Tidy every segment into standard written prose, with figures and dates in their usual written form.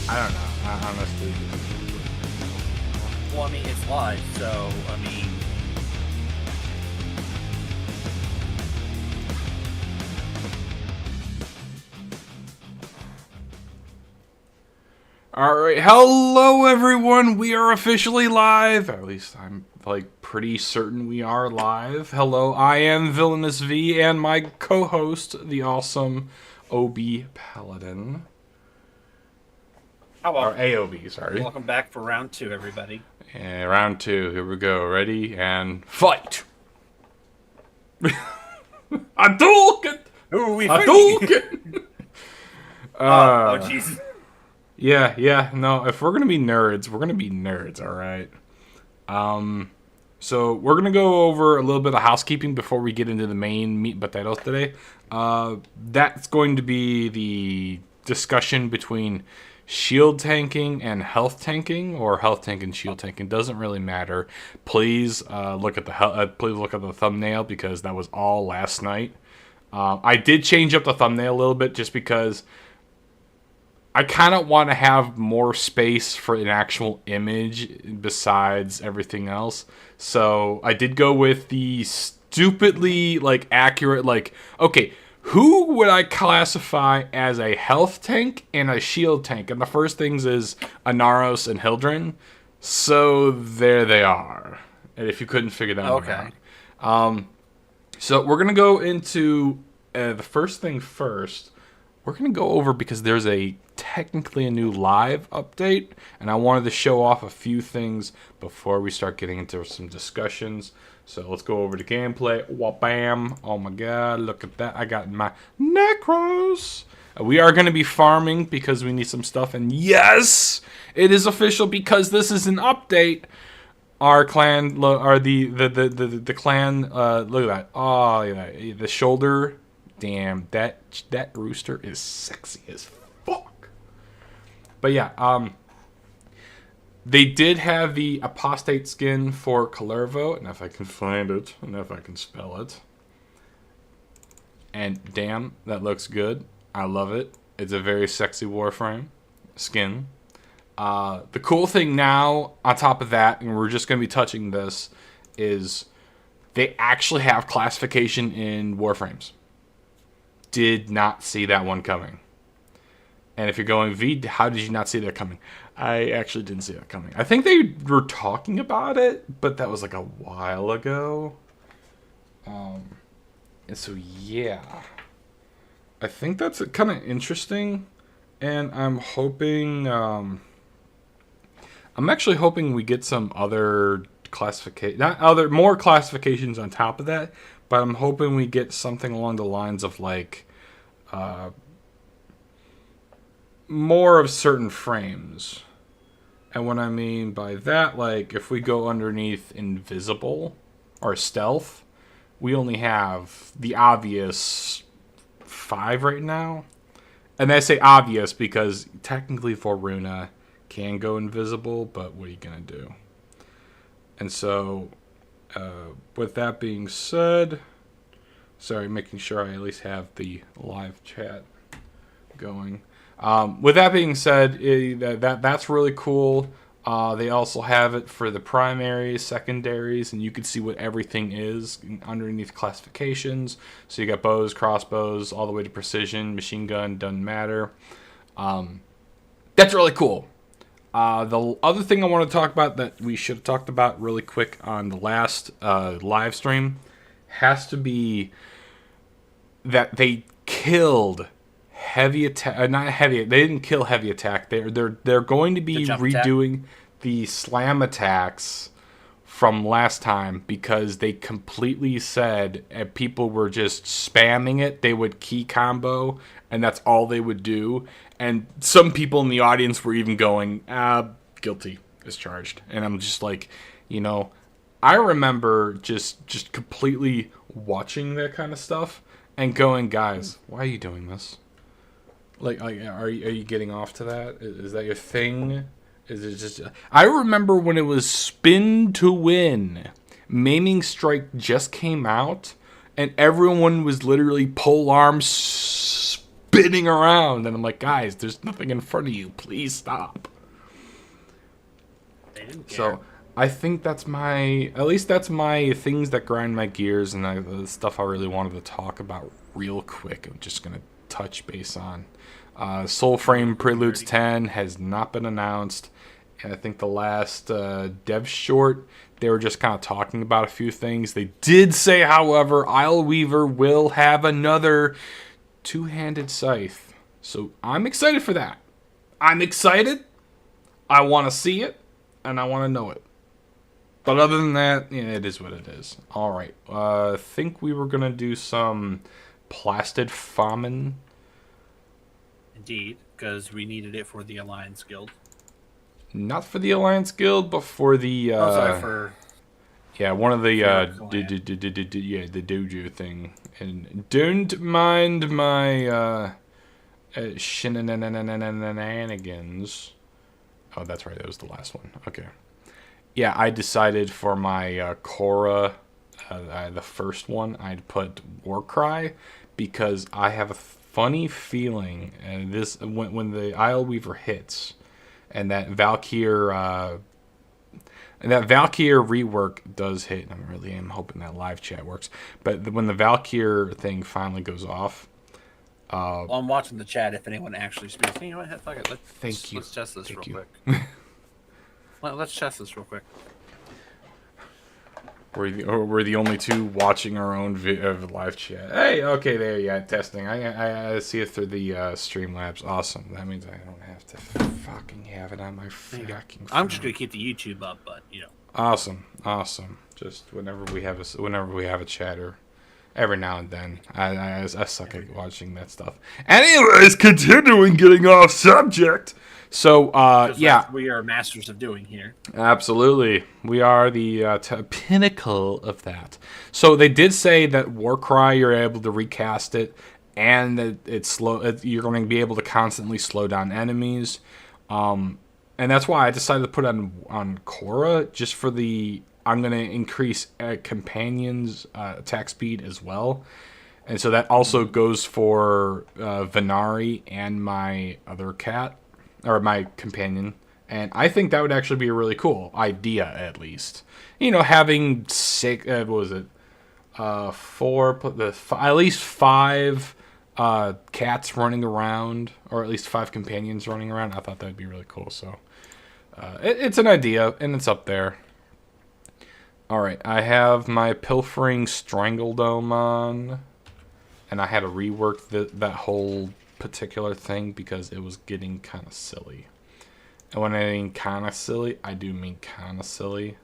I don't know. Honestly. Well, I mean, it's live, so, I mean... Alright, hello everyone, we are officially live. At least I'm, pretty certain we are live. Hello, I am Villainous V, and my co-host, the awesome OB Paladin. Hello. Or AOB, sorry. Welcome back for round 2, everybody. And round 2, here we go. Ready, and fight! Hadouken! Who are we Hadouken! Oh, Jesus. Yeah, no, if we're gonna be nerds, we're gonna be nerds, alright? So we're gonna go over a little bit of housekeeping before we get into the main meat and potatoes today. That's going to be the discussion between shield tanking and health tanking, or health tank and shield tanking. Doesn't really matter. Please look at the thumbnail, because that was all last night. I did change up the thumbnail a little bit just because I kind of want to have more space for an actual image besides everything else. So I did go with the stupidly, accurate, okay, who would I classify as a health tank and a shield tank? And the first things is Anaros and Hildren. So there they are. And if you couldn't figure that one out. So we're going to go into the first thing first. We're going to go over, because there's technically a new live update, and I wanted to show off a few things before we start getting into some discussions. So let's go over to gameplay. Wha-bam. Oh my god, look at that. I got my Necros. We are going to be farming because we need some stuff, and yes, it is official because this is an update. Our clan, or the clan, look at that. Oh, yeah, the shoulder. Damn, that rooster is sexy as fuck. But yeah, they did have the apostate skin for Kalervo, and if I can find it, and if I can spell it. And damn, that looks good. I love it. It's a very sexy warframe skin. The cool thing now, on top of that, and we're just going to be touching this, is they actually have classification in warframes. Did not see that one coming. And if you're going, V, how did you not see that coming? I actually didn't see that coming. I think they were talking about it, but that was like a while ago. And so, yeah. I think that's kind of interesting. And I'm hoping... I'm actually hoping we get some other more classifications on top of that. But I'm hoping we get something along the lines of, more of certain frames. And what I mean by that, if we go underneath invisible or stealth, we only have the obvious 5 right now. And I say obvious because technically Voruna can go invisible, but what are you going to do? And so, with that being said, sorry, making sure I at least have the live chat going. With that being said, that's really cool. They also have it for the primaries, secondaries, and you can see what everything is underneath classifications. So you got bows, crossbows, all the way to precision, machine gun, doesn't matter. That's really cool. The other thing I want to talk about that we should have talked about really quick on the last live stream has to be that they killed heavy attack. Not heavy. They didn't kill heavy attack. They're going to be redoing the slam attacks from last time, because they completely said people were just spamming it. They would key combo, and that's all they would do. And some people in the audience were even going, guilty as charged. And I'm just like, I remember just completely watching that kind of stuff and going, guys, why are you doing this? Are you getting off to that? Is that your thing? Is it just... I remember when it was spin to win. Maiming Strike just came out, and everyone was literally pole arm spinning around, and I'm like, guys, there's nothing in front of you. Please stop. They didn't care. So I think that's my things that grind my gears, and the stuff I really wanted to talk about real quick. I'm just gonna touch base on. Soulframe Preludes 10 has not been announced. And I think the last dev short, they were just kind of talking about a few things. They did say, however, Weaver will have another two-handed scythe. So I'm excited for that. I'm excited. I want to see it, and I want to know it. But other than that, yeah, it is what it is. All right. I think we were going to do some Plastid Famine. Indeed, because we needed it for the Alliance Guild. Not for the Alliance Guild, but for the for one of the the dojo thing. And don't mind my shenanigans. Oh, that's right. That was the last one. Okay. Yeah, I decided for my Korra, the first one, I'd put Warcry because I have a funny feeling this when the Weaver hits. And that Valkyr rework does hit. I really am hoping that live chat works. But when the Valkyr thing finally goes off, well, I'm watching the chat. If anyone actually speaks, you know what? Fuck it. Thank you. Let's test this Thank real you. quick. Let's test this real quick. We're the only two watching our own live chat. Hey, okay, there you go. Testing. I see it through the Streamlabs. Awesome. That means I don't have to fucking have it on my fucking phone. I'm just gonna keep the YouTube up, but you know. Awesome. Just whenever we have a chatter, every now and then. I suck at watching that stuff. Anyways, continuing getting off subject. So, yeah. We are masters of doing here. Absolutely. We are the pinnacle of that. So they did say that Warcry, you're able to recast it, and that you're going to be able to constantly slow down enemies. And that's why I decided to put it on Korra, just for I'm going to increase companions' attack speed as well. And so that also goes for Venari and my other cat. Or my companion, and I think that would actually be a really cool idea, at least. You know, having six, at least 5 cats running around, or at least 5 companions running around. I thought that would be really cool. So it's an idea, and it's up there. All right, I have my Pilfering Strangledome on, and I had to rework that whole particular thing because it was getting kind of silly. And when I mean kind of silly, I do mean kind of silly.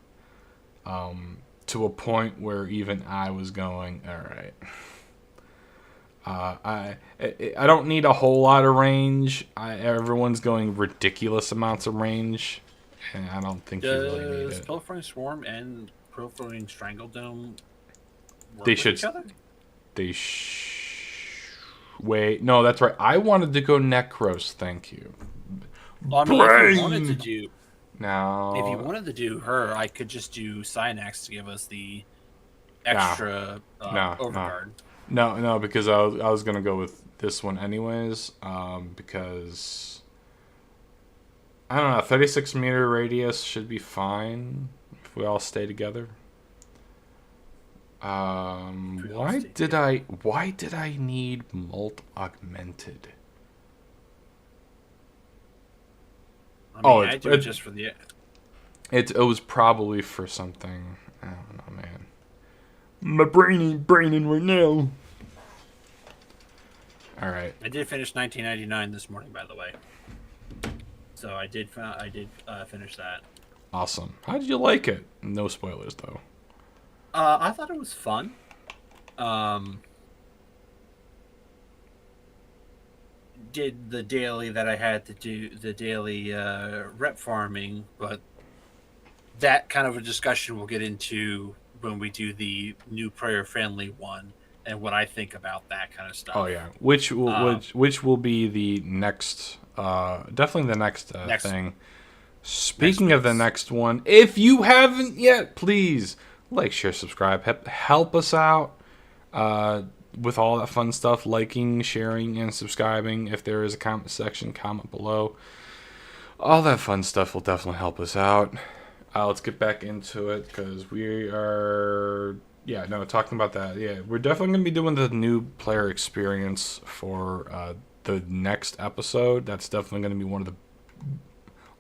To a point where even I was going, all right. I don't need a whole lot of range. Everyone's going ridiculous amounts of range, and I don't think you really need it. Does Pilfering Swarm and Pilfering Strangledome work They with should. each other? Wait, no, that's right. I wanted to go Necros, thank you. Well, I mean, if you wanted to do... No. If you wanted to do her, I could just do Synax to give us the extra overguard. No, because I was going to go with this one anyways, because... I don't know, 36 meter radius should be fine if we all stay together. Why did I need Molt Augmented? I do it just for the... It was probably for something. I don't know, man. My brain ain't braining right now. Alright. I did finish 1999 this morning, by the way. So I did finish that. Awesome. How did you like it? No spoilers, though. I thought it was fun. Did the daily that I had to do, the daily rep farming, but that kind of a discussion we'll get into when we do the new prayer friendly one and what I think about that kind of stuff. Oh yeah, which will be the next, definitely the next thing. Speaking of the next one, if you haven't yet, please like, share, subscribe, help us out. with all that fun stuff, liking, sharing, and subscribing. If there is a comment section, comment below. All that fun stuff will definitely help us out. Let's get back into it because we are, talking about that. Yeah, we're definitely going to be doing the new player experience for the next episode. That's definitely going to be one of the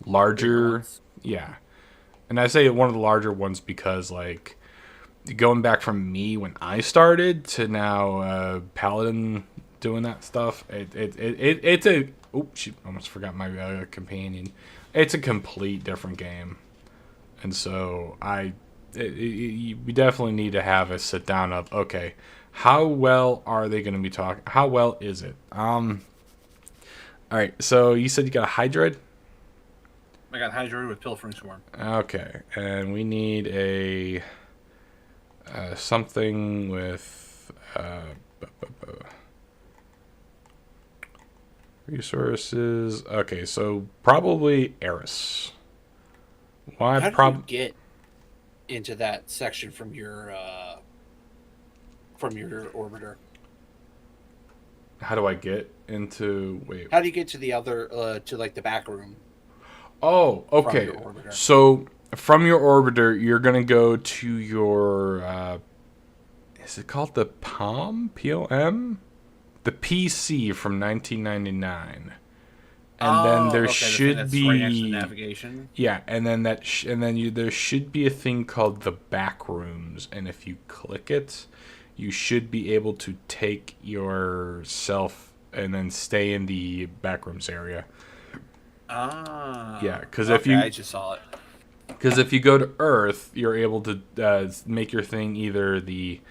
larger, yeah. And I say one of the larger ones because, like, going back from me when I started to now Paladin doing that stuff, it's a, oh, shoot, almost forgot my companion. It's a complete different game. And so we definitely need to have a sit down of, okay, how well are they going to be talking? How well is it? All right. So you said you got a Hydroid? I got Hydroid with Pilfering Swarm. Okay. And we need a, something with, resources. Okay. So probably Eris. Why? How do you get into that section from your orbiter? How do I get into? Wait. How do you get to the other to like the back room? Oh, okay. From your orbiter? So from your orbiter, you're gonna go to your. Is it called the POM? POM? The PC from 1999. And then there should be right next to navigation. Yeah, and then there should be a thing called the back rooms, and if you click it, you should be able to take yourself and then stay in the back rooms area. Yeah, because I just saw it. Because if you go to Earth, you're able to make your thing either the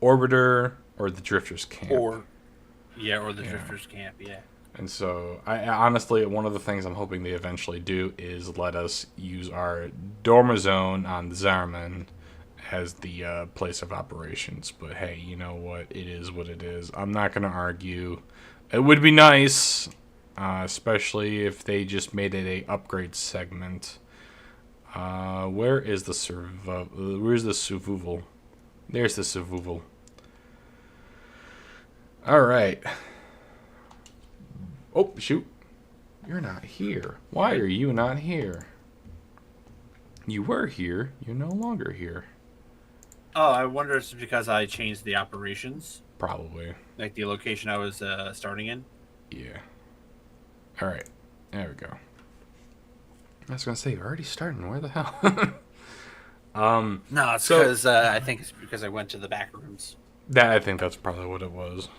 orbiter or the drifter's camp. Or the drifter's camp. Yeah. And so, I honestly, one of the things I'm hoping they eventually do is let us use our Dorma Zone on Zarman as the place of operations. But hey, you know what? It is what it is. I'm not going to argue. It would be nice, especially if they just made it a upgrade segment. Where is the Where's the Suvuval? There's the Suvuval. All right. Oh, shoot. You're not here. Why are you not here? You were here. You're no longer here. Oh, I wonder if it's because I changed the operations. Probably. Like the location I was starting in? Yeah. All right. There we go. I was going to say, you're already starting. Where the hell? No, it's because I think it's because I went to the back rooms. I think that's probably what it was.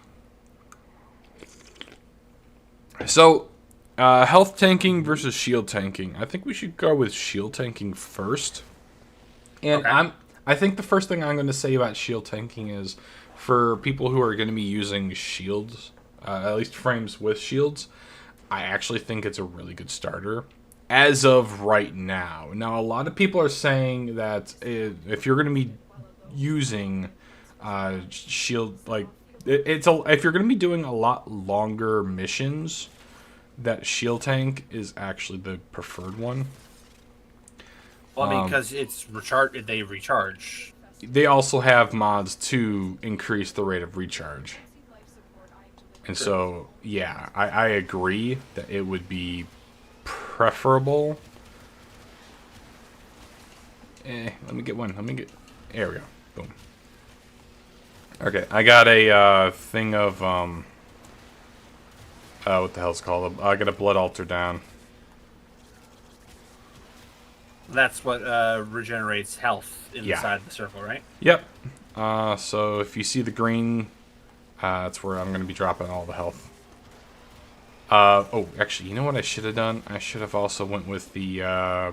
So, health tanking versus shield tanking. I think we should go with shield tanking first. And okay. I think the first thing I'm going to say about shield tanking is for people who are going to be using shields, at least frames with shields, I actually think it's a really good starter as of right now. Now, a lot of people are saying that if you're going to be using shield, like, if you're going to be doing a lot longer missions, that shield tank is actually the preferred one. Well, I mean, because it's they recharge. They also have mods to increase the rate of recharge. And so, yeah, I agree that it would be preferable. Let me get one. There we go. Boom. Okay, I got a thing of what the hell's it called? I got a blood altar down. That's what regenerates health inside the circle, right? Yep. So if you see the green, that's where I'm going to be dropping all the health. Oh, actually, you know what I should have done? I should have also went with the I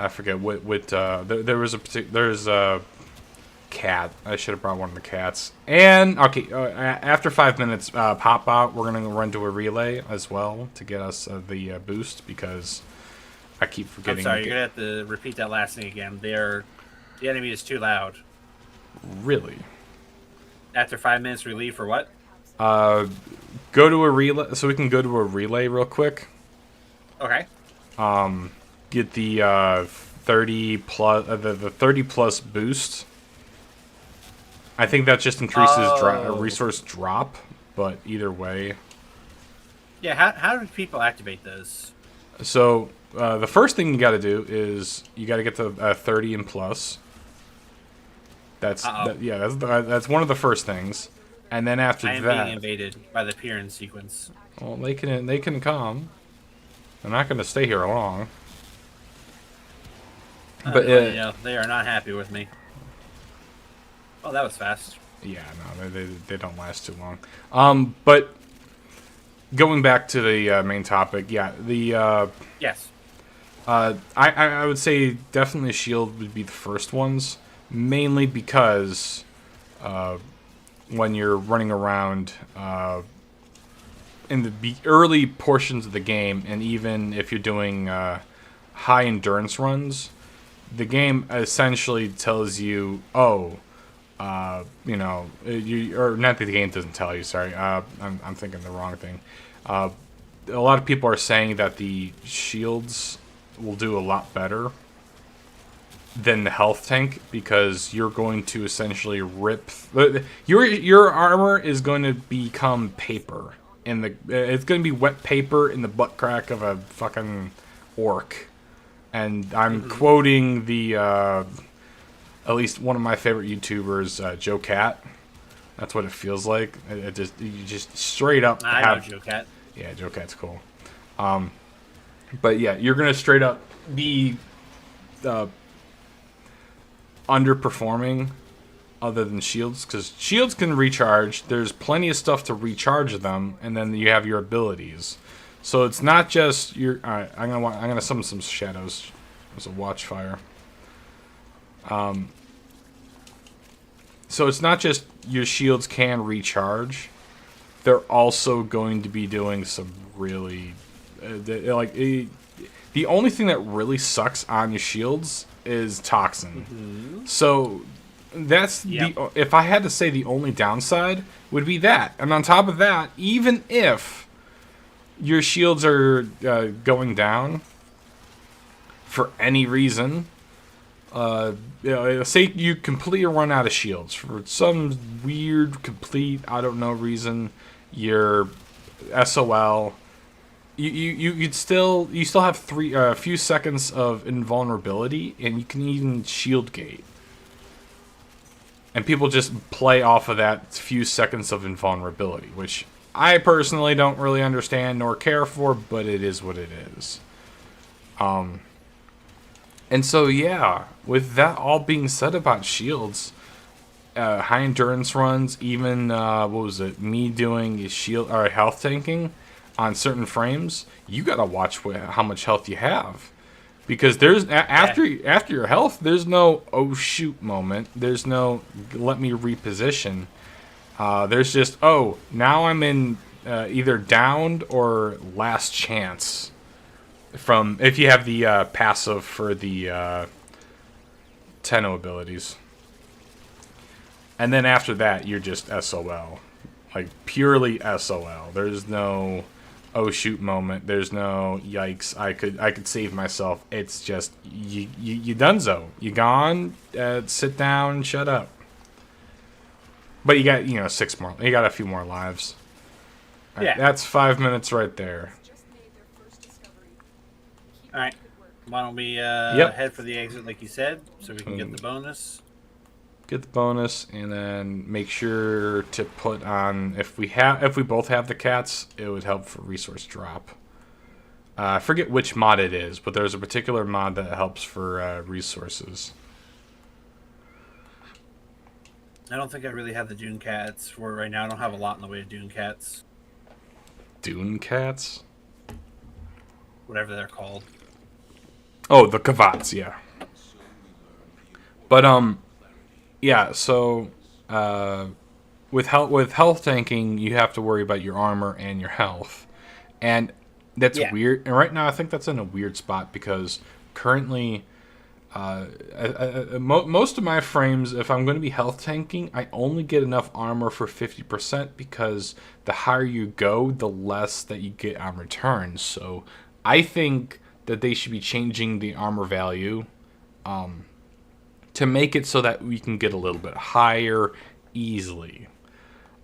forget what there's a cat. I should have brought one of the cats. And okay, after 5 minutes pop out, we're gonna run to a relay as well to get us the boost because I keep forgetting. I'm sorry, you're gonna have to repeat that last thing again. The enemy is too loud. Really? After 5 minutes, relieve for what? Go to a relay, so we can go to a relay real quick. Okay. Get the 30 plus the 30 plus boost. I think that just increases Oh. resource drop, but either way. Yeah, how do people activate those? So the first thing you got to do is you got to get to 30 and plus. Uh-oh. That's one of the first things, and then after I am being that, invaded by the Piran sequence. well, they can come. They're not going to stay here long. But They are not happy with me. Oh, that was fast. yeah, no, they don't last too long. But going back to the main topic, yeah, the Yes. I would say definitely shield would be the first ones, mainly because when you're running around in the early portions of the game, and even if you're doing high endurance runs, the game essentially tells you, oh, or not that the game doesn't tell you. Sorry, I'm thinking the wrong thing. A lot of people are saying that the shields will do a lot better than the health tank because you're going to essentially rip your armor is going to become paper in the it's going to be wet paper in the butt crack of a fucking orc. And I'm quoting the at least one of my favorite YouTubers, Joe Cat. That's what it feels like. You just straight up I know Joe Cat. Yeah, Joe Cat's cool. But yeah, you're gonna straight up be underperforming other than shields, because shields can recharge. There's plenty of stuff to recharge them, and then you have your abilities. So it's not just your. All right, I'm gonna summon some shadows. There's a watchfire. So it's not just your shields can recharge. They're also going to be doing some really the only thing that really sucks on your shields is toxin. So that's if I had to say the only downside would be that. And on top of that, even if your shields are going down for any reason, say you completely run out of shields for some weird, complete, I don't know reason, you're SOL. You still have a few seconds of invulnerability, and you can even shield gate. And people just play off of that few seconds of invulnerability, which I personally don't really understand nor care for, but it is what it is. And so, yeah, with that all being said about shields, high endurance runs, even, me doing shield or health tanking on certain frames, you gotta watch how much health you have. Because there's, after your health, there's no, oh shoot moment. There's no, let me reposition. There's just, oh, now I'm in either downed or last chance. From if you have the passive for the Tenno abilities, and then after that you're just SOL, like purely SOL. There's no oh shoot moment. There's no yikes. I could save myself. It's just you donezo. You gone. Sit down. Shut up. But you got 6 more. You got a few more lives. Right, Yeah. that's 5 minutes right there. All right. Why don't we head for the exit like you said, so we can get the bonus? Get the bonus, and then make sure to put on if we both have the cats, it would help for resource drop. I forget which mod it is, but there's a particular mod that helps for resources. I don't think I really have the Dune Cats for right now. I don't have a lot in the way of Dune Cats. Dune cats? Whatever they're called. Oh, the Kavats, yeah. But yeah. So with health tanking, you have to worry about your armor and your health, and that's weird. And right now, I think that's in a weird spot because currently, most of my frames, if I'm going to be health tanking, I only get enough armor for 50% because the higher you go, the less that you get on return. So I think that they should be changing the armor value to make it so that we can get a little bit higher easily.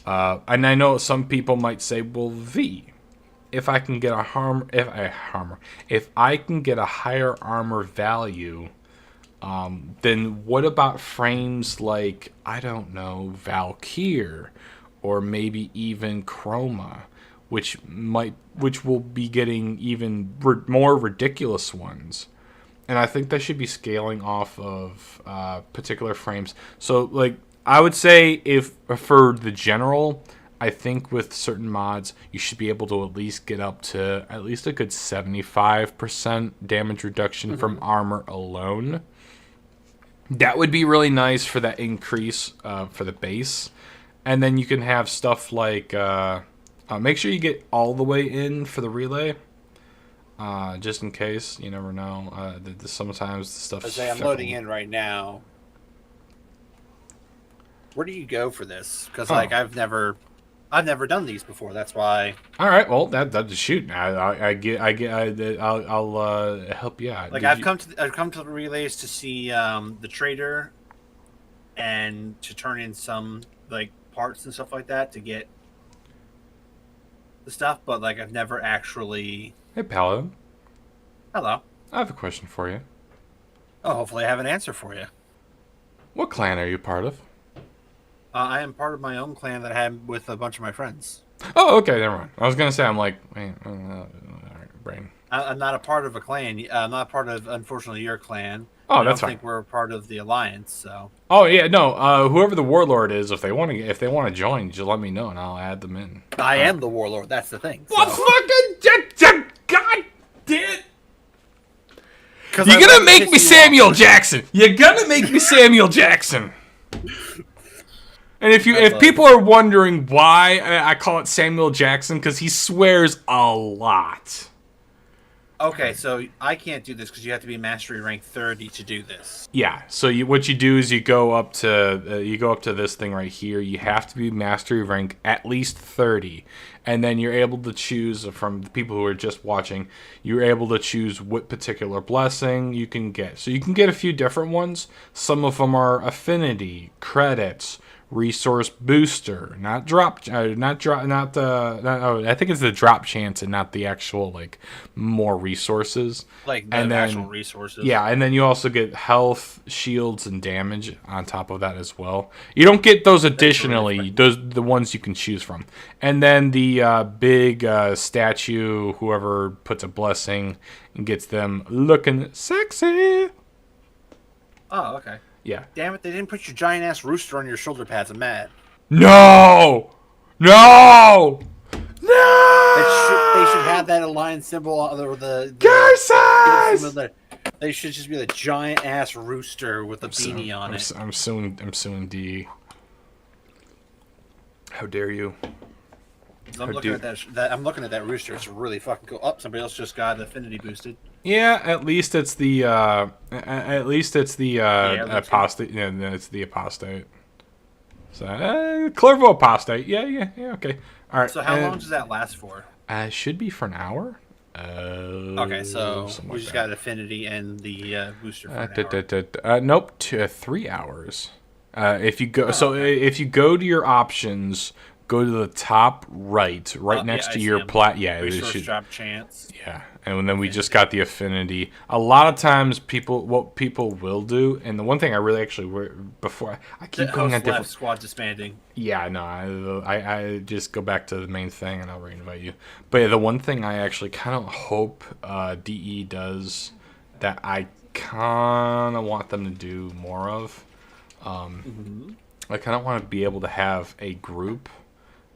And I know some people might say, well, V, if I can get if I can get a higher armor value, then what about frames like, I don't know, Valkyr, or maybe even Chroma, which will be getting even more ridiculous ones. And I think they should be scaling off of particular frames. So, like, I would say if for the general, I think with certain mods, you should be able to at least get up to at least a good 75% damage reduction from armor alone. That would be really nice for that increase for the base. And then you can have stuff like, make sure you get all the way in for the relay. Just in case, you never know. Sometimes the stuff's I'm loading in right now. Where do you go for this? Because like I've never done these before. That's why. All right. Well, that shoot. I'll help you out. Like I've come to the relays to see the trader, and to turn in some like parts and stuff like that to get the stuff. But like I've never actually. Hey, Paladin. Hello. I have a question for you. Oh, hopefully I have an answer for you. What clan are you part of? I am part of my own clan that I have with a bunch of my friends. Oh, okay, never mind. I was gonna say, I'm like, wait, brain. I'm not a part of a clan. I'm not part of, unfortunately, your clan. Oh, that's fine. I don't think we're part of the alliance. So. Oh yeah, no. Whoever the warlord is, if they want to join, just let me know and I'll add them in. I am the warlord. That's the thing. What fucking god damn it! You're gonna make me Samuel Jackson. You're gonna make me Samuel Jackson. And if people are wondering why I call it Samuel Jackson, because he swears a lot. Okay, so I can't do this because you have to be mastery rank 30 to do this. Yeah. So what you do is you go up to this thing right here. You have to be mastery rank at least 30, and then you're able to choose from the people who are just watching. You're able to choose what particular blessing you can get. So you can get a few different ones. Some of them are affinity, credits, resource booster, I think it's the drop chance and not the actual like more resources, like the actual resources. Yeah, and then you also get health, shields, and damage on top of that as well. You don't get those additionally, those the ones you can choose from. And then the big statue, whoever puts a blessing and gets them looking sexy. Oh, okay. Yeah. Damn it, they didn't put your giant ass rooster on your shoulder pads. I'm mad. No! They should have that alliance symbol or the Garces! They should just be the giant ass rooster with a beanie on it. I'm suing D. How dare you? I'm looking at that rooster. It's really fucking cool. Oh, somebody else just got affinity boosted. Yeah, at least it's the apostate. Yeah, it's the apostate. So Clervo apostate. Yeah. Okay. All right. So how long does that last for? Should be for an hour. Okay, so we just got affinity and the booster for an hour. Nope, 3 hours. If you go, if you go to your options, go to the top right next to your plat. Yeah, resource drop chance. Yeah, and then we just got the affinity. A lot of times, what people will do, and the one thing I really actually before I keep going on different squad disbanding. Yeah, no, I just go back to the main thing and I'll reinvite you. But yeah, the one thing I actually kind of hope DE does that I kind of want them to do more of. I kind of want to be able to have a group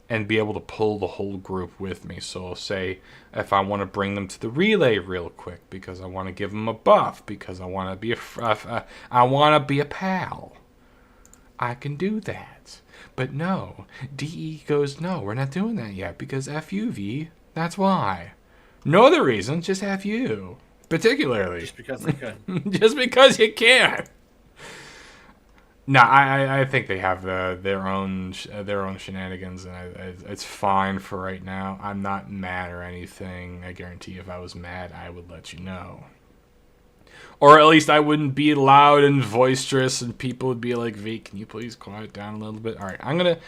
and be able to pull the whole group with me. So say if I want to bring them to the relay real quick because I want to give them a buff because I want to be a pal, I can do that. But no, DE goes, no, we're not doing that yet because F you, V. That's why. No other reason, just F you. Particularly. Just because they could. Just because you can. No, I think they have their own shenanigans, and it's fine for right now. I'm not mad or anything. I guarantee if I was mad, I would let you know. Or at least I wouldn't be loud and boisterous, and people would be like, "V, can you please quiet down a little bit?" All right, I'm gonna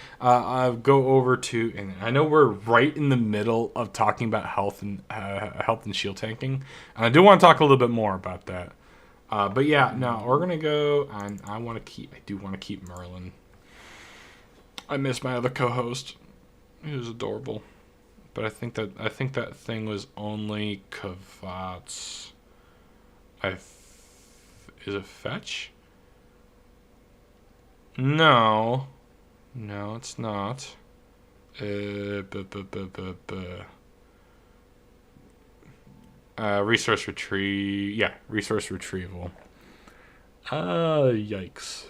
go over to, and I know we're right in the middle of talking about health and shield tanking, and I do want to talk a little bit more about that. But yeah, no, we're gonna go, and I do want to keep Merlin. I miss my other co-host. He was adorable, but I think that thing was only Kavats. Is it fetch? No, it's not. Resource retrieve. Yeah, resource retrieval. Yikes.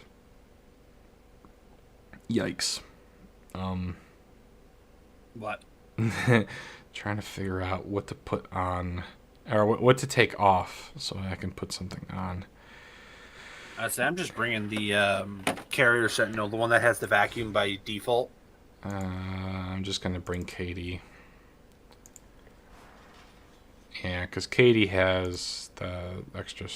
What? Trying to figure out what to put on, or what to take off, so I can put something on. I'm just bringing the carrier sentinel, the one that has the vacuum by default. I'm just gonna bring Katie. Yeah, because Katie has the extra.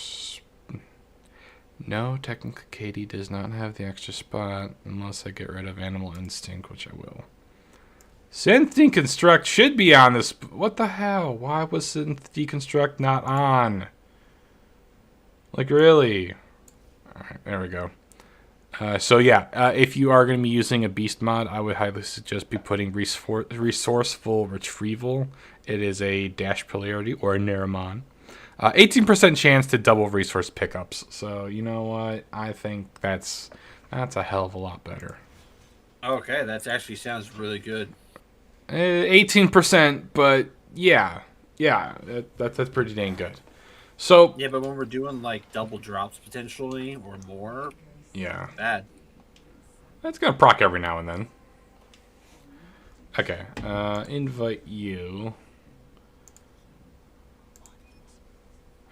No, technically Katie does not have the extra spot unless I get rid of Animal Instinct, which I will. Synth Deconstruct should be on this. What the hell? Why was Synth Deconstruct not on? Like, really? Alright, there we go. So yeah, if you are going to be using a beast mod, I would highly suggest be putting resourceful retrieval. It is a dash polarity or a Naramon. 18% chance to double resource pickups. So you know what? I think that's a hell of a lot better. Okay, that actually sounds really good. 18%, but yeah, that's pretty dang good. So yeah, but when we're doing like double drops potentially or more, yeah, bad. That's gonna proc every now and then. Okay, invite you.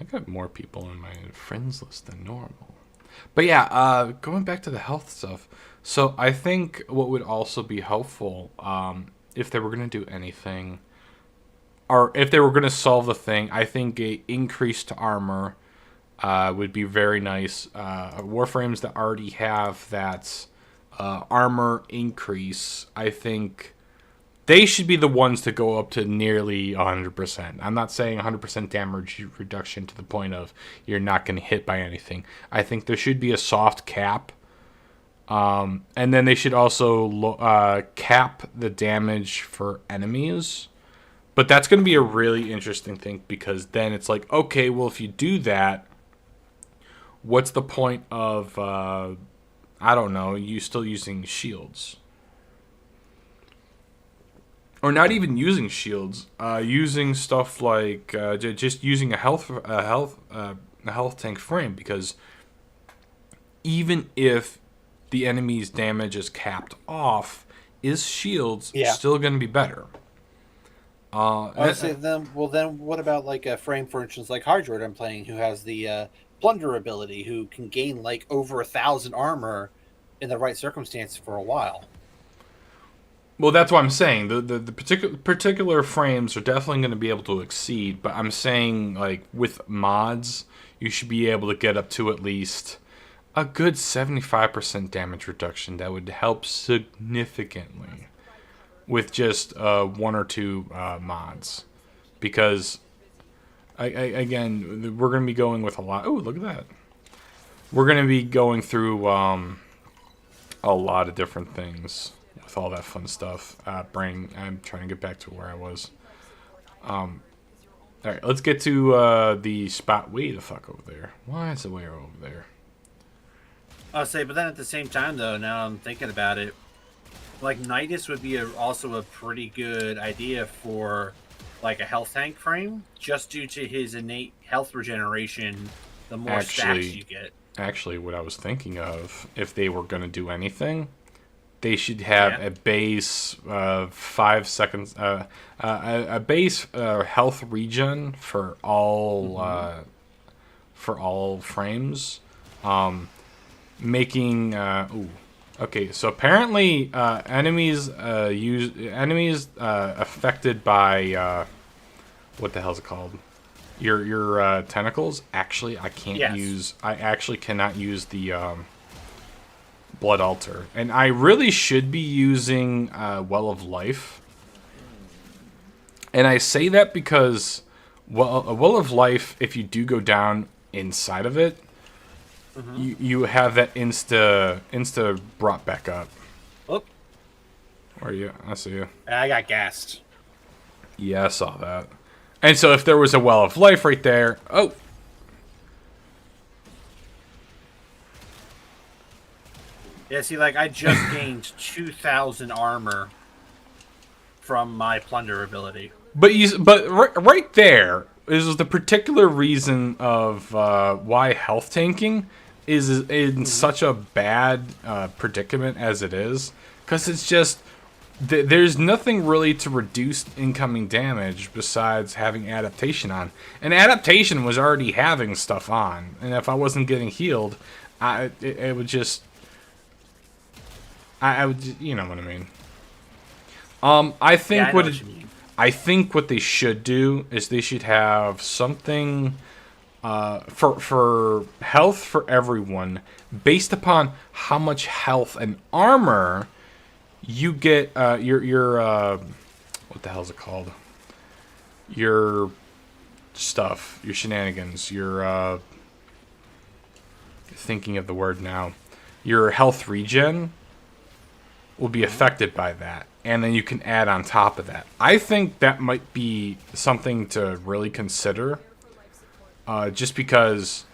I got more people in my friends list than normal. But yeah, going back to the health stuff. So I think what would also be helpful, if they were gonna do anything, or if they were going to solve the thing, I think a increased armor would be very nice. Warframes that already have that armor increase, I think they should be the ones to go up to nearly 100%. I'm not saying 100% damage reduction to the point of you're not going to hit by anything. I think there should be a soft cap. And then they should also cap the damage for enemies. But that's going to be a really interesting thing, because then it's like, okay, well, if you do that, what's the point of, I don't know, you still using shields? Or not even using shields, using stuff like just using a health tank frame, because even if the enemy's damage is capped off, is shields still going to be better? Honestly, then what about like a frame, for instance, like Hydroid I'm playing, who has the plunder ability, who can gain like over 1,000 armor in the right circumstance for a while. Well, that's what I'm saying. The particular frames are definitely going to be able to exceed, but I'm saying, like, with mods, you should be able to get up to at least a good 75% damage reduction. That would help significantly with just one or two mods, because again, we're going to be going with a lot. Oh, look at that. We're going to be going through a lot of different things with all that fun stuff. I'm trying to get back to where I was. All right, let's get to the spot way the fuck over there. Why is the way over there? I'll say, but then at the same time, though, now I'm thinking about it, like Nidus would be also a pretty good idea for like a health tank frame, just due to his innate health regeneration. The more stacks you get. Actually, what I was thinking of, if they were going to do anything, they should have a base 5 seconds, a base health regen for all frames, making okay, so apparently enemies affected by what the hell is it called? your tentacles. Actually, I can't Yes. use. I actually cannot use the blood altar, and I really should be using Well of Life. And I say that because a Well of Life, if you do go down inside of it, you have that insta brought back up. Oop. Where are you? I see you. I got gassed. Yeah, I saw that. And so if there was a Well of Life right there... Oh! Yeah, see, like, I just gained 2,000 armor from my plunder ability. But right there is the particular reason of why health tanking is in such a bad predicament as it is. Because it's just... There's nothing really to reduce incoming damage besides having adaptation on. And adaptation was already having stuff on. And if I wasn't getting healed, it would just... I would... You know what I mean. I think I think what they should do is they should have something for health for everyone based upon how much health and armor you get. Your what the hell is it called? Your stuff, your shenanigans, your thinking of the word now. Your health regen will be affected by that. And then you can add on top of that. I think that might be something to really consider. Just because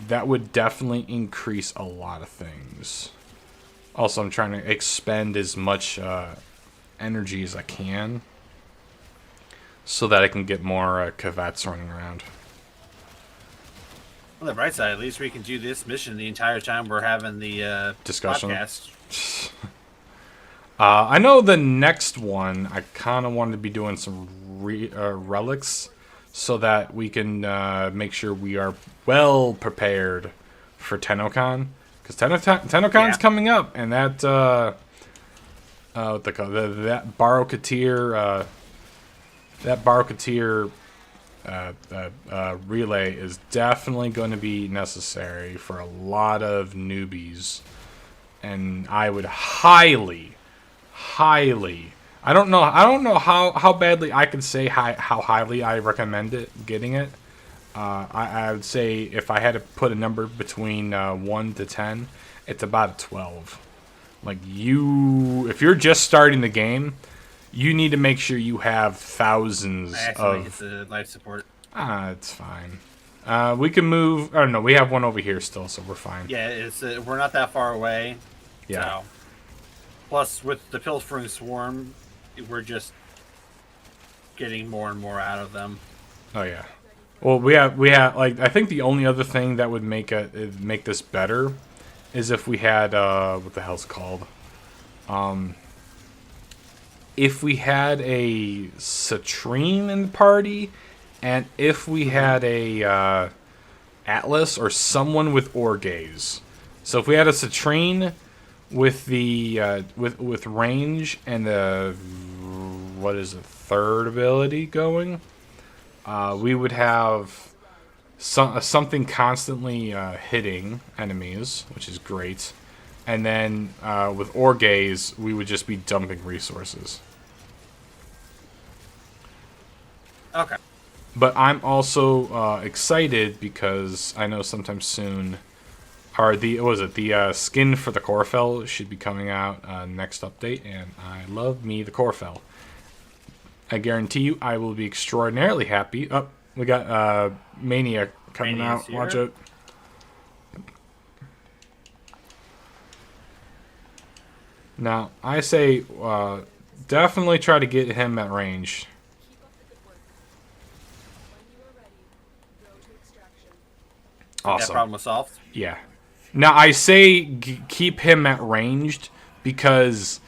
that would definitely increase a lot of things. Also, I'm trying to expend as much energy as I can. So that I can get more cavets running around. On the bright side, at least we can do this mission the entire time we're having the discussion. Podcast. I know the next one, I kind of wanted to be doing some relics so that we can make sure we are well prepared for TennoCon. Because TennoCon's coming up, and that, what they call it, that Barokatir, relay is definitely going to be necessary for a lot of newbies. And I would highly, I don't know how badly I could say how highly I recommend getting it. I would say if I had to put a number between 1 to 10, it's about a 12. Like if you're just starting the game, you need to make sure you have thousands of. It's the life support. It's fine. We can move. Oh no, we have one over here still, so we're fine. Yeah, it's we're not that far away. Yeah. So. Plus, with the Pilfering Swarm, we're just getting more and more out of them. Oh yeah. Well, we have like I think the only other thing that would make this better is if we had what the hell's it called? If we had a Citrine in the party, and if we had a Atlas or someone with Orgaze. So if we had a Citrine with the with range and the what is the third ability going, we would have something constantly hitting enemies, which is great. And then with Orgaze, we would just be dumping resources. Okay. But I'm also excited because I know sometime soon, or the skin for the Corfell should be coming out next update, and I love me the Corfell. I guarantee you, I will be extraordinarily happy. Oh, we got Mania coming Mania's out. here. Watch it. Now, I say definitely try to get him at range. Awesome. That problem was solved. Yeah. Now, I say keep him at ranged because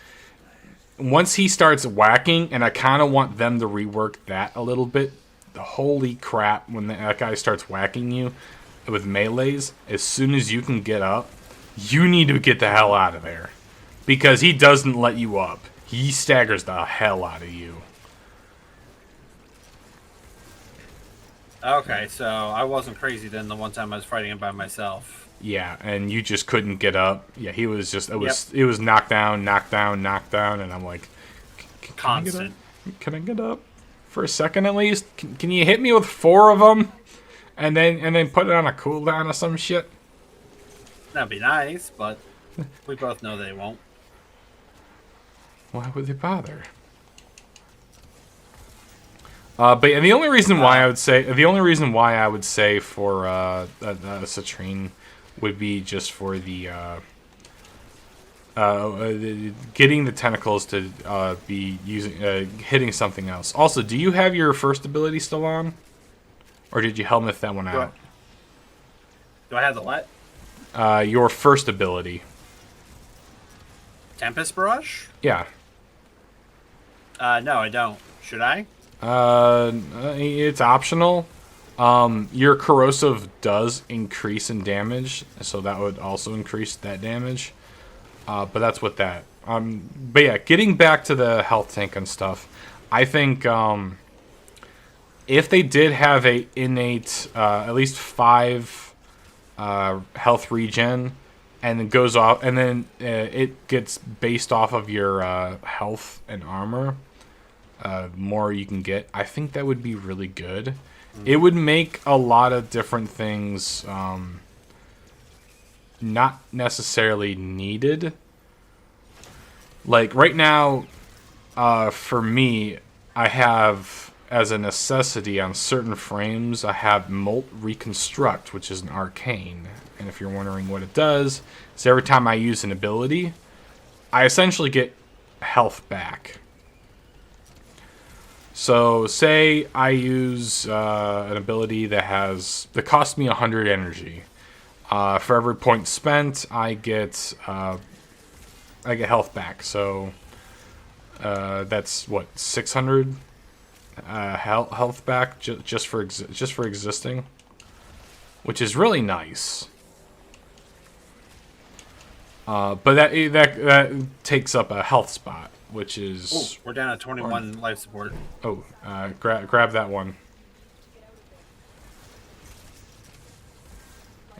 once he starts whacking, and I kind of want them to rework that a little bit, holy crap, when that guy starts whacking you with melees, as soon as you can get up, you need to get the hell out of there. Because he doesn't let you up. He staggers the hell out of you. Okay, so I wasn't crazy then the one time I was fighting him by myself. Yeah, and you just couldn't get up. Yeah, he was just Yep. it was knocked down, knocked down, knocked down, and I'm like, can I get up? Constant. Can I get up for a second at least? Can you hit me with 4 of them, and then put it on a cooldown or some shit? That'd be nice, but we both know they won't. Why would they bother? But yeah, the only reason why I would say for a citrine would be just for the getting the tentacles to be using hitting something else. Also, do you have your first ability still on, or did you helmet that one out? Do I have the what? Your first ability. Tempest Barrage? Yeah. No, I don't. Should I? It's optional. Your corrosive does increase in damage, so that would also increase that damage. But that's what that. But yeah, getting back to the health tank and stuff, I think if they did have a innate at least 5 health regen, and it goes off, and then it gets based off of your health and armor. More you can get, I think that would be really good. Mm-hmm. It would make a lot of different things not necessarily needed. Like right now, for me, I have as a necessity on certain frames, I have Molt Reconstruct, which is an arcane. And if you're wondering what it does, is every time I use an ability, I essentially get health back. So, say I use an ability that costs me 100 energy. For every point spent, I get health back. So that's what, 600 health back just for existing, which is really nice. But that takes up a health spot, which is... Ooh, we're down at 21 life support. Oh, grab that one.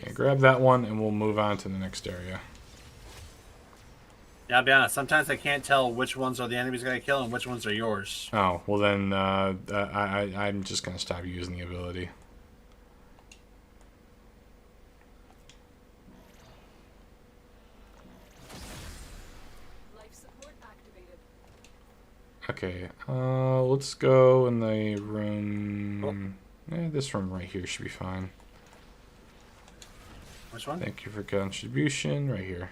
Yeah, grab that one, and we'll move on to the next area. Yeah, I'll be honest. Sometimes I can't tell which ones are the enemies gotta kill and which ones are yours. Oh, well then, I'm just gonna stop using the ability. Okay, let's go in the room. Oh. This room right here should be fine. Which one? Thank you for contribution. Right here.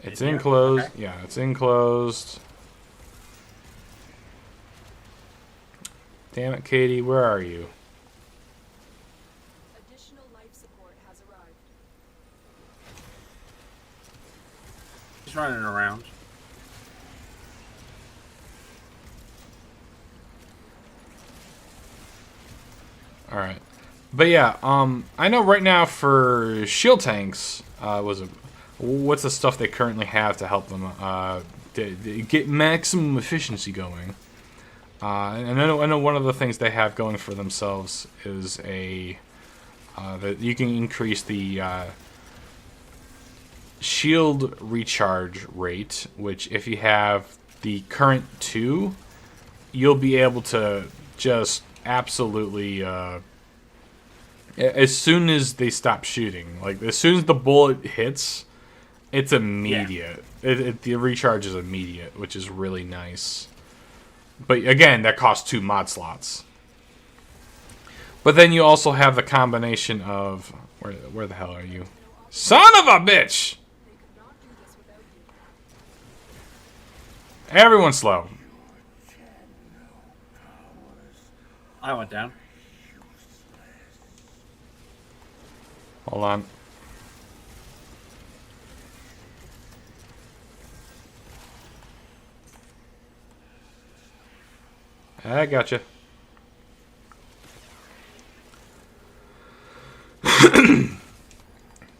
It's enclosed. Okay. Yeah, it's enclosed. Damn it, Katie, where are you? Additional life support has arrived. He's running around. All right, but yeah, I know right now for shield tanks, what's the stuff they currently have to help them get maximum efficiency going? And I know one of the things they have going for themselves is that you can increase the shield recharge rate, which if you have the current 2, you'll be able to just absolutely as soon as they stop shooting, like as soon as the bullet hits, it's immediate. Yeah. The recharge is immediate, which is really nice. But again, that costs 2 mod slots. But then you also have the combination of where the hell are you, son of a bitch! Everyone's slow. I went down. Hold on. I gotcha.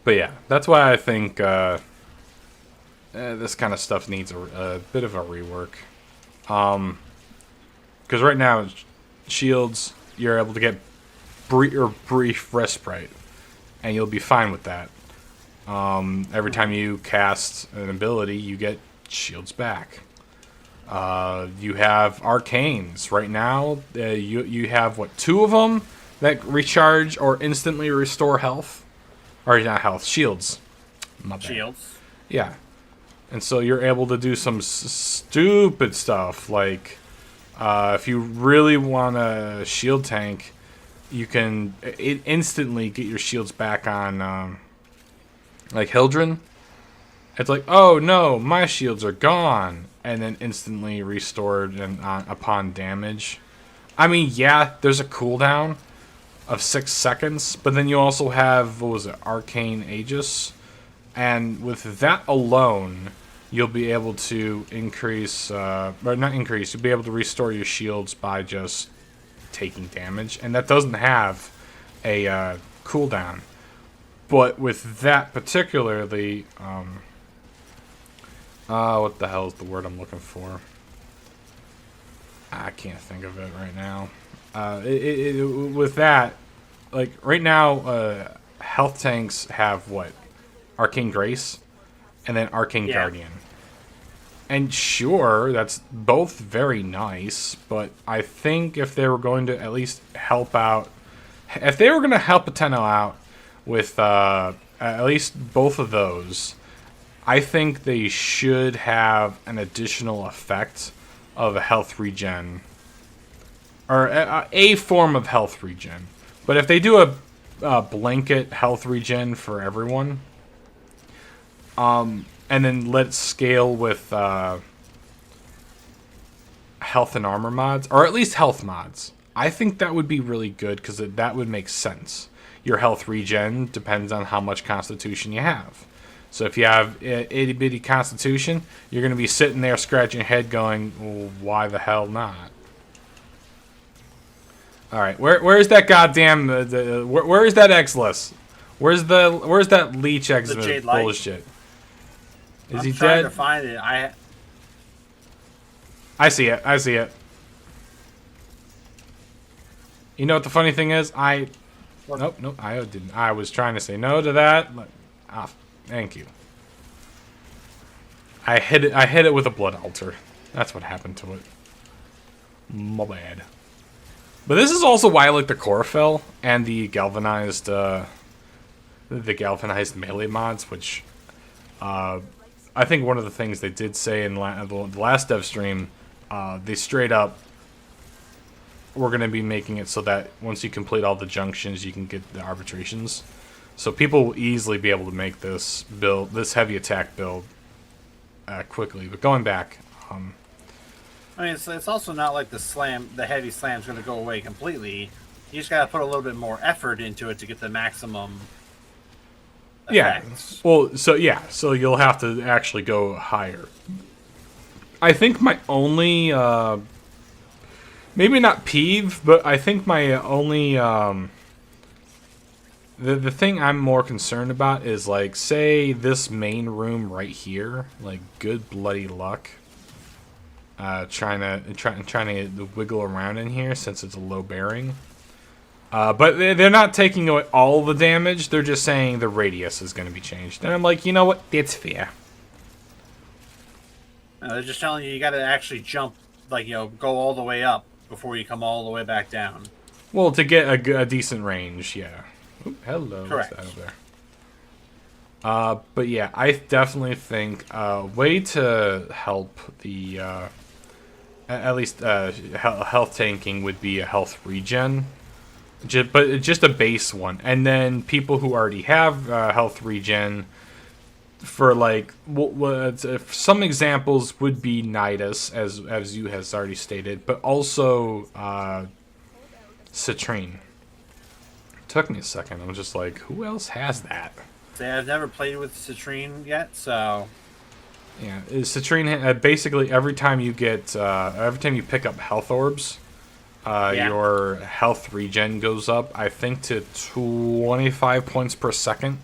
But yeah, that's why I think this kind of stuff needs a bit of a rework. Because right now, shields, you're able to get brief respite, and you'll be fine with that. Every time you cast an ability, you get shields back. You have arcanes. Right now, you have, what, 2 of them that recharge or instantly restore health? Or not health, shields. My bad. Shields. Yeah. And so you're able to do some stupid stuff, like if you really want a shield tank, you can instantly get your shields back on, like Hildren. It's like, oh no, my shields are gone, and then instantly restored and upon damage. I mean, yeah, there's a cooldown of 6 seconds, but then you also have, what was it, Arcane Aegis, and with that alone, you'll be able to increase, or not increase, you'll be able to restore your shields by just taking damage, and that doesn't have a cooldown. But with that particularly, what the hell is the word I'm looking for? I can't think of it right now. With that, like, right now, health tanks have, what? Arcane Grace, and then Arcane Guardian. And sure, that's both very nice, but I think if they were going to at least help out... If they were going to help a Tenno out with at least both of those, I think they should have an additional effect of a health regen. Or a form of health regen. But if they do a blanket health regen for everyone, and then let it scale with health and armor mods, or at least health mods, I think that would be really good, because that would make sense. Your health regen depends on how much constitution you have. So if you have itty bitty constitution, you're going to be sitting there scratching your head going, well, why the hell not? Alright, where's that goddamn, where is that Exilus? Where's that leech Exilus bullshit? Is he dead? I'm trying to find it. I see it. I see it. You know what the funny thing is? Nope, I didn't. I was trying to say no to that. Thank you. I hit it with a blood altar. That's what happened to it. My bad. But this is also why I like the Chlorophyll and the galvanized melee mods, which I think one of the things they did say in the last dev stream, they straight up, we're going to be making it so that once you complete all the junctions, you can get the arbitrations. So people will easily be able to make this build, this heavy attack build, quickly. But going back, I mean, it's also not like the heavy slam's going to go away completely. You just got to put a little bit more effort into it to get the maximum effects. Yeah. Well, so you'll have to actually go higher. I think my only, maybe not peeve, but I think my only, the thing I'm more concerned about is, like, say this main room right here, like, good bloody luck. Trying to wiggle around in here since it's a low bearing. But they're not taking away all the damage. They're just saying the radius is going to be changed. And I'm like, you know what? It's fair. They're just telling you got to actually jump, like, go all the way up before you come all the way back down. Well, to get a decent range, yeah. Oop, hello. Correct. What's that over there? But yeah, I definitely think a way to help the at least health tanking would be a health regen, but just a base one. And then people who already have health regen, for like some examples would be Nidus, as you has already stated, but also Citrine. Took me a second. I'm just like, who else has that? See, I've never played with Citrine yet, so yeah, Citrine basically every time you pick up health orbs, your health regen goes up. I think to 25 points per second,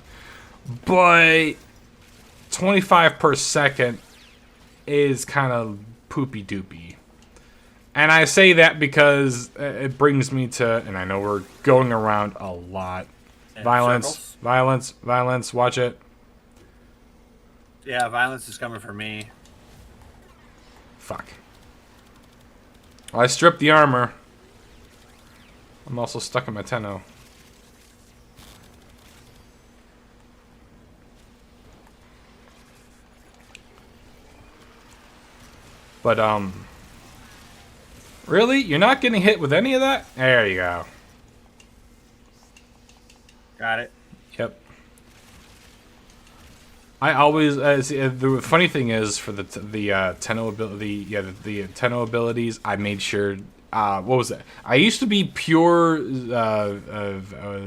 but 25 per second is kind of poopy doopy. And I say that because it brings me to, and I know we're going around a lot. Yeah, Violence, circles. violence, violence. Watch it. Yeah, violence is coming for me. Fuck. Well, I stripped the armor. I'm also stuck in my Tenno. But, really? You're not getting hit with any of that? There you go. Got it. Yep. I always the funny thing is for the Tenno ability, the Tenno abilities, I made sure. What was it? I used to be pure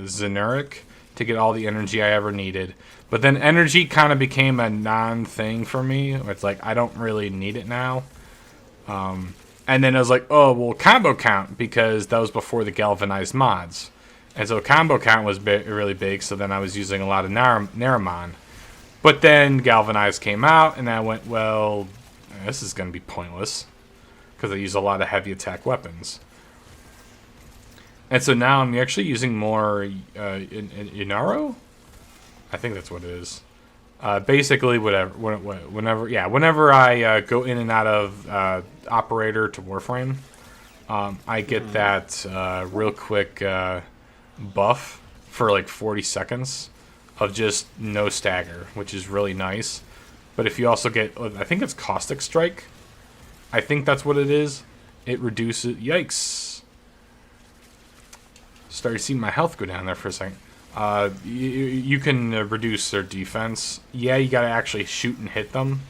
Zenuric to get all the energy I ever needed, but then energy kind of became a non-thing for me. It's like I don't really need it now. And then I was like, oh well, combo count, because that was before the galvanized mods, and so combo count was really big. So then I was using a lot of Naramon. But then Galvanized came out, and I went, well, this is going to be pointless, because I use a lot of heavy attack weapons. And so now I'm actually using more Inaro? I think that's what it is. Basically, whenever I go in and out of Operator to Warframe, I get that real quick buff for like 40 seconds. Of just no stagger, which is really nice. But if you also get, I think it's Caustic Strike. I think that's what it is. It reduces, yikes. Started seeing my health go down there for a second. You can reduce their defense. Yeah, you gotta actually shoot and hit them.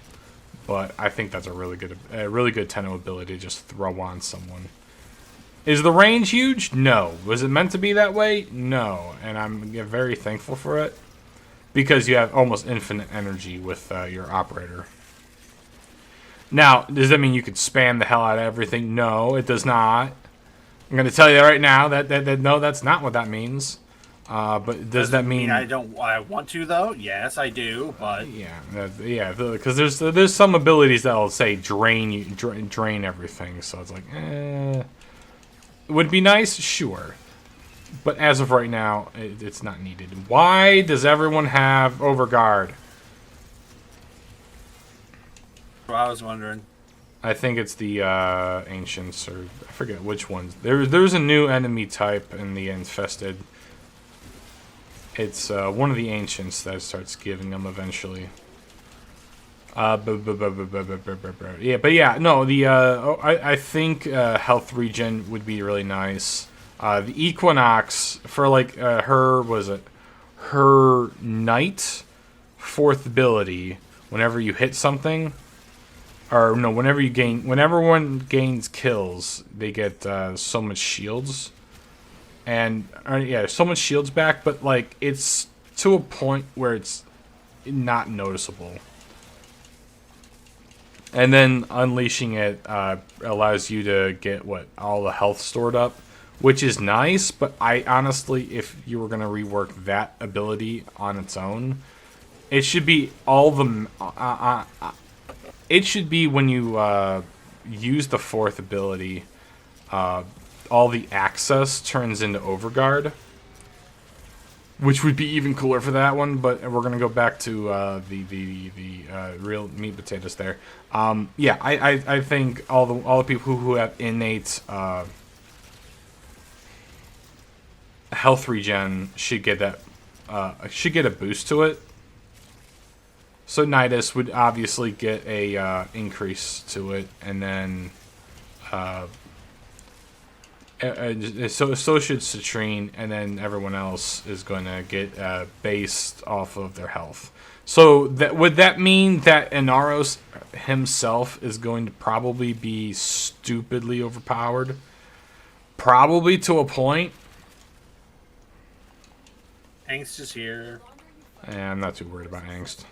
But I think that's a really good Tenno ability to just throw on someone. Is the range huge? No. Was it meant to be that way? No. And I'm very thankful for it. Because you have almost infinite energy with your operator. Now, does that mean you could spam the hell out of everything? No, it does not. I'm going to tell you right now that no, that's not what that means. But does that mean I want to though? Yes, I do. But yeah, because there's some abilities that'll say drain everything. So it's like, would it be nice? Sure. But as of right now, it's not needed. Why does everyone have Overguard? Well, I was wondering. I think it's the Ancients, or I forget which ones. There's a new enemy type in the Infested. It's one of the Ancients that starts giving them eventually. Yeah, but yeah, no, I think health regen would be really nice. The Equinox, for like her Knight 4th ability, whenever you hit something, or no, whenever one gains kills, they get so much shields, and yeah, so much shields back, but like it's to a point where it's not noticeable. And then unleashing it allows you to get all the health stored up. Which is nice, but I honestly, if you were going to rework that ability on its own, it should be it should be when you use the 4th ability, all the access turns into Overguard, which would be even cooler for that one. But we're going to go back to the real meat potatoes there. Yeah, I think all the people who have innate health regen should get that should get a boost to it. So Nidus would obviously get a increase to it, and then so should Citrine, and then everyone else is going to get based off of their health. So would that mean that Inaros himself is going to probably be stupidly overpowered? Probably to a point. Angst is here. I'm not too worried about Angst.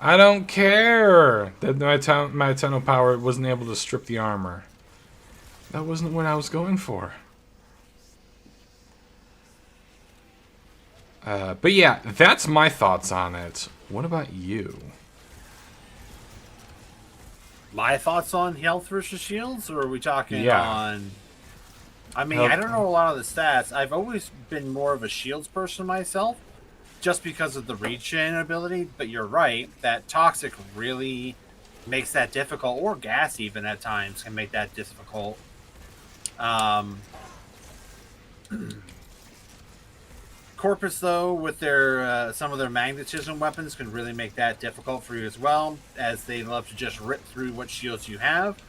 I don't care that my Tenno power wasn't able to strip the armor. That wasn't what I was going for. But yeah, that's my thoughts on it. What about you? My thoughts on health versus shields, or are we talking Yeah. on? I mean, I Health. don't know a lot of the stats. I've always been more of a shields person myself, just because of the regen ability. But you're right, that toxic really makes that difficult, or gas even at times can make that difficult. Um, Corpus, though, with their some of their magnetism weapons, can really make that difficult for you as well, as they love to just rip through what shields you have.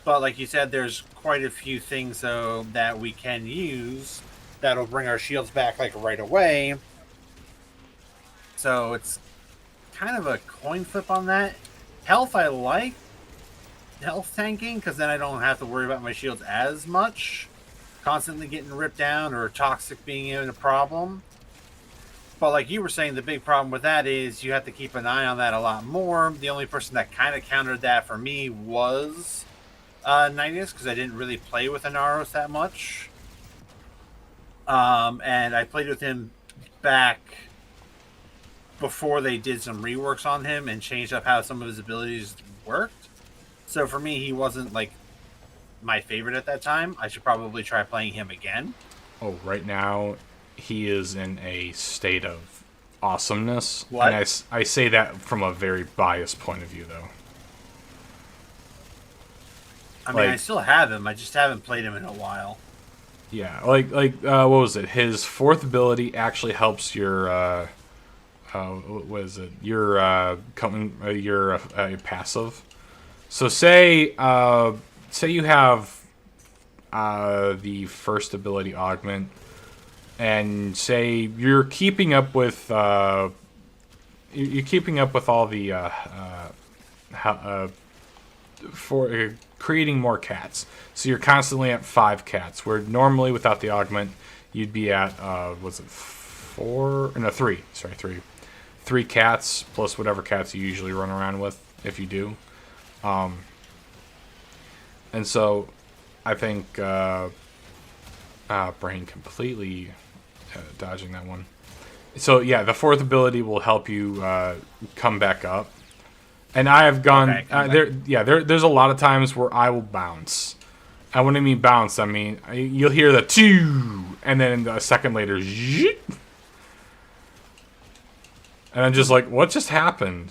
But like you said, there's quite a few things though that we can use that'll bring our shields back like right away. So it's kind of a coin flip on that. Health, I like health tanking because then I don't have to worry about my shields as much, constantly getting ripped down or toxic being a problem. But like you were saying, the big problem with that is you have to keep an eye on that a lot more. The only person that kind of countered that for me was Nidus, because I didn't really play with Anaros that much. And I played with him back before they did some reworks on him and changed up how some of his abilities worked. So for me, he wasn't like my favorite at that time. I should probably try playing him again. Oh, right now, he is in a state of awesomeness. What? And I say that from a very biased point of view, though. I mean, I Like- still have him. I just haven't played him in a while. Yeah, what was it? His fourth ability actually helps your what is it? Your your passive. So say you have the first ability augment, and say you're keeping up with you're keeping up with all the for creating more cats. So you're constantly at 5 cats, where normally without the augment you'd be at was it 4? No, 3. Sorry, 3. 3 cats plus whatever cats you usually run around with, if you do. And so I think brain completely dodging that one. So yeah, the fourth ability will help you come back up. And I have gone Okay, there's a lot of times where I will bounce. And when I mean bounce, I mean you'll hear the two, and then a second later, zzzz, and I'm just like, what just happened?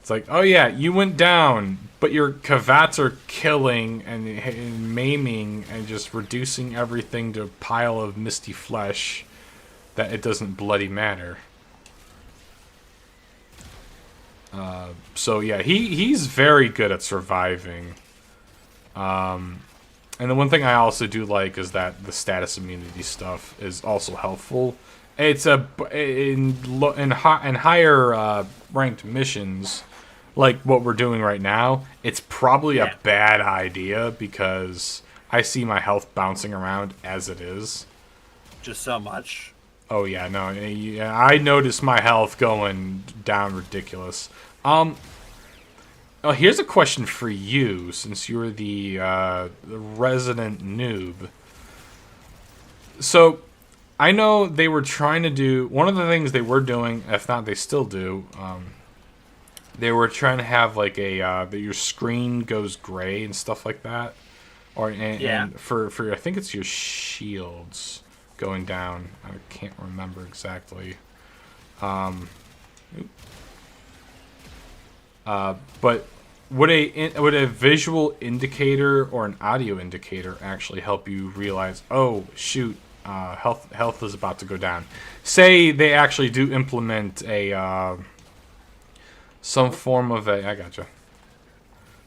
It's like, oh yeah, you went down, but your Kavats are killing and maiming and just reducing everything to a pile of misty flesh that it doesn't bloody matter. So yeah, he's very good at surviving. And the one thing I also do like is that the status immunity stuff is also helpful. It's in higher ranked missions, like what we're doing right now. It's probably a bad idea because I see my health bouncing around as it is. Just so much. Oh yeah, no, yeah, I noticed my health going down ridiculous. Oh, here's a question for you, since you're the resident noob. So, I know they were trying to do one of the things they were doing, if not they still do. They were trying to have like a that your screen goes gray and stuff like that, and for I think it's your shields going down. I can't remember exactly. But would a visual indicator or an audio indicator actually help you realize, oh shoot, health is about to go down? Say they actually do implement a some form of a. I gotcha.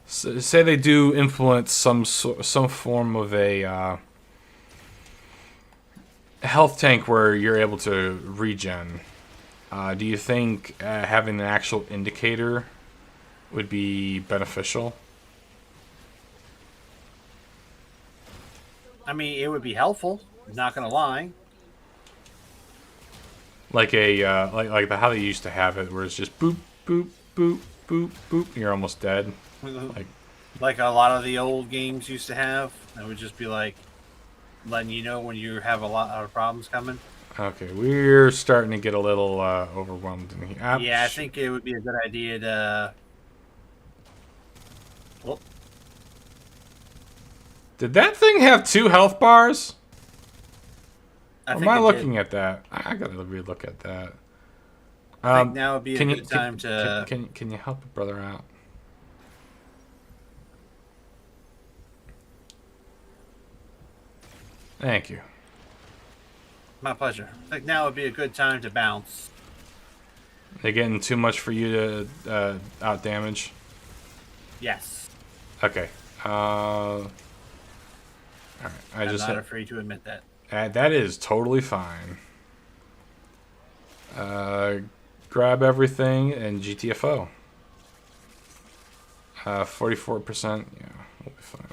Say they do implement some form of a health tank where you're able to regen. Do you think having an actual indicator would be beneficial? I mean, it would be helpful. Not gonna lie. Like a like how they used to have it, where it's just boop boop boop boop boop, and you're almost dead. Like a lot of the old games used to have. It would just be like letting you know when you have a lot of problems coming. Okay, we're starting to get a little overwhelmed in here. Yeah, I think it would be a good idea to Did that thing have 2 health bars? I Or think am I it looking did. at that? I gotta relook at that. I think now would be a Can you good time to. can you help a brother out? Thank you. My pleasure. I think now would be a good time to bounce. They getting too much for you to out damage? Yes. Okay. Alright. I'm not afraid to admit that. That is totally fine. Grab everything and GTFO. 44%. Yeah, we'll be fine.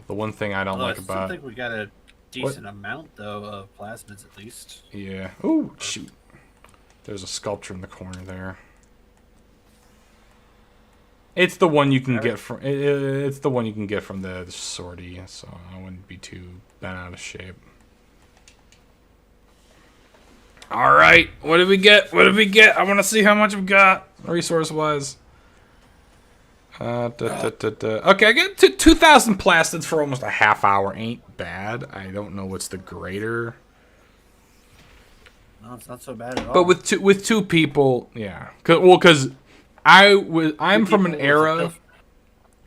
The one thing I don't like I about... think we got a decent amount, though, of plasmids at least. Yeah. Oh, shoot. There's a sculpture in the corner there. It's the one you can get from... It's the one you can get from the sortie, so I wouldn't be too bent out of shape. Alright, what did we get? What did we get? I want to see how much we got, resource-wise. Okay, I get 2,000 plastids for almost a half hour. Ain't bad. I don't know what's the greater. No, it's not so bad at all. But with two people, yeah. Because I'm from an era.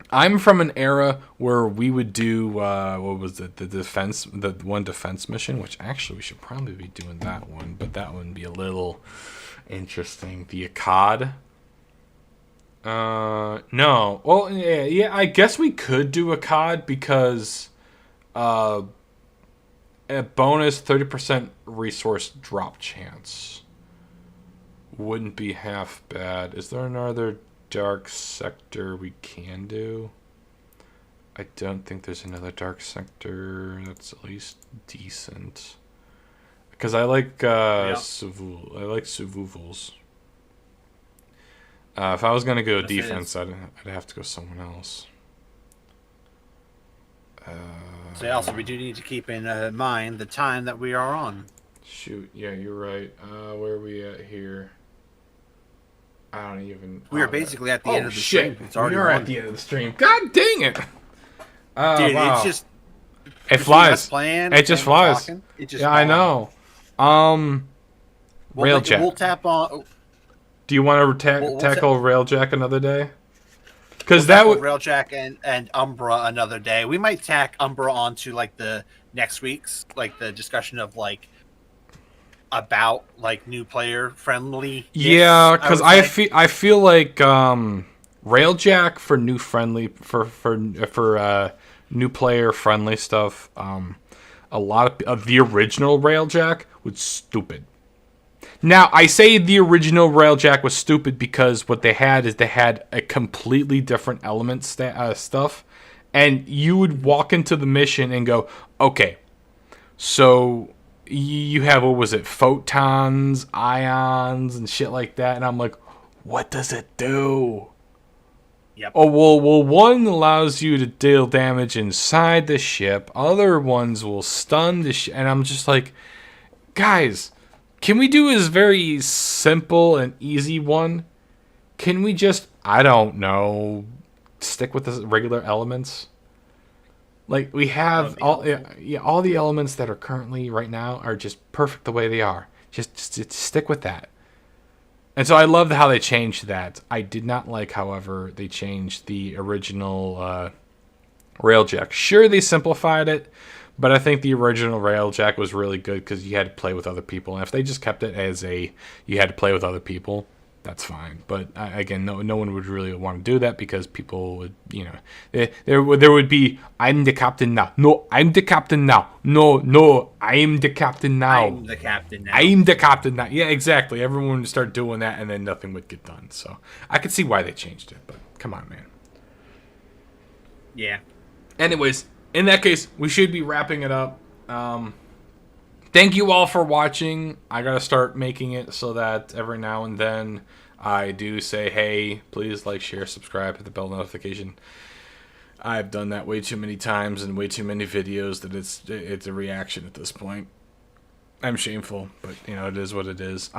I'm from an era where we would do what was it, the one defense mission, which actually we should probably be doing that one, but that would be a little interesting. The Akkad. No. Well, yeah. I guess we could do Akkad because a bonus 30% resource drop chance wouldn't be half bad. Is there another dark sector we can do? I don't think there's another dark sector that's at least decent. Because I like Suvul. I like Suvuvuls. If I was gonna go defense, I'd have to go someone else. So also, we do need to keep in mind the time that we are on. Shoot, yeah, you're right. Where are we at here? I don't even. We are basically at the end of the stream. It's already at the end of the stream. God dang it! Dude, wow. it's just. It flies. It just flies. It just yeah, I know. Railjack. We'll tap on. Do you want to tackle Railjack another day? Because that would Railjack and Umbra another day. We might tack Umbra onto like the next week's like the discussion of like about like new player friendly. Yeah, because I feel like Railjack for new friendly for new player friendly stuff. A lot of the original Railjack was stupid. Now, I say the original Railjack was stupid because what they had is they had a completely different element stuff. And you would walk into the mission and go, okay, so you have, what was it, photons, ions, and shit like that. And I'm like, what does it do? Yep. Oh, well, one allows you to deal damage inside the ship. Other ones will stun the ship. And I'm just like, guys... Can we do this very simple and easy one? Can we just, I don't know, stick with the regular elements? Like, we have all the elements that are currently right now are just perfect the way they are. Just stick with that. And so I love how they changed that. I did not like, however, they changed the original Railjack. Sure, they simplified it. But I think the original Railjack was really good because you had to play with other people. And if they just kept it as you had to play with other people, that's fine. But again, no one would really want to do that because people would, there would be, I'm the captain now. No, I'm the captain now. No, I'm the captain now. I'm the captain now. I'm the captain now. Yeah, exactly. Everyone would start doing that and then nothing would get done. So I could see why they changed it. But come on, man. Yeah. Anyways. In that case, we should be wrapping it up. Thank you all for watching. I gotta start making it so that every now and then I do say, hey, please like, share, subscribe, hit the bell notification. I've done that way too many times and way too many videos that it's a reaction at this point. I'm shameful, but it is what it is.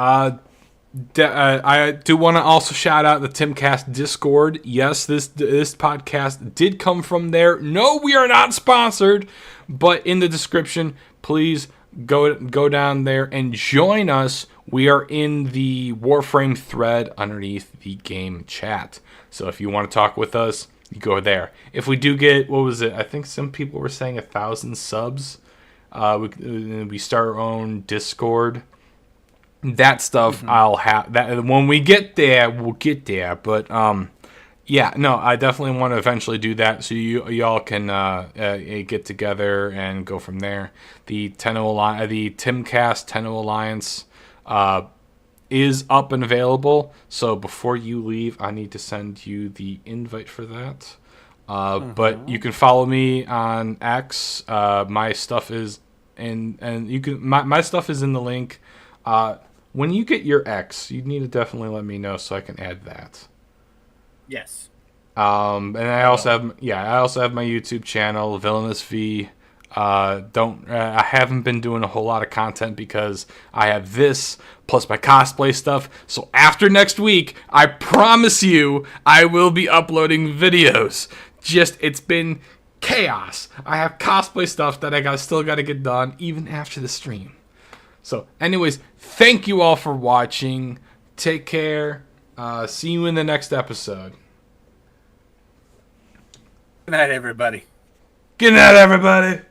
I do want to also shout out the Timcast Discord. Yes, this podcast did come from there. No, we are not sponsored, but in the description, please go down there and join us. We are in the Warframe thread underneath the game chat. So if you want to talk with us, you go there. If we do get, what was it? I think some people were saying 1,000 subs. We start our own Discord. That stuff I'll have that when we get there. We'll get there, but yeah, no, I definitely want to eventually do that so y'all can get together and go from there. The the Timcast Tenno Alliance is up and available. So before you leave, I need to send you the invite for that. But you can follow me on X. My stuff is and you can my stuff is in the link. When you get your X, you need to definitely let me know so I can add that. Yes. And I also have my YouTube channel, Villainous V. I haven't been doing a whole lot of content because I have this plus my cosplay stuff. So after next week, I promise you, I will be uploading videos. It's been chaos. I have cosplay stuff that I still got to get done even after the stream. So, anyways, thank you all for watching. Take care. See you in the next episode. Good night, everybody. Good night, everybody.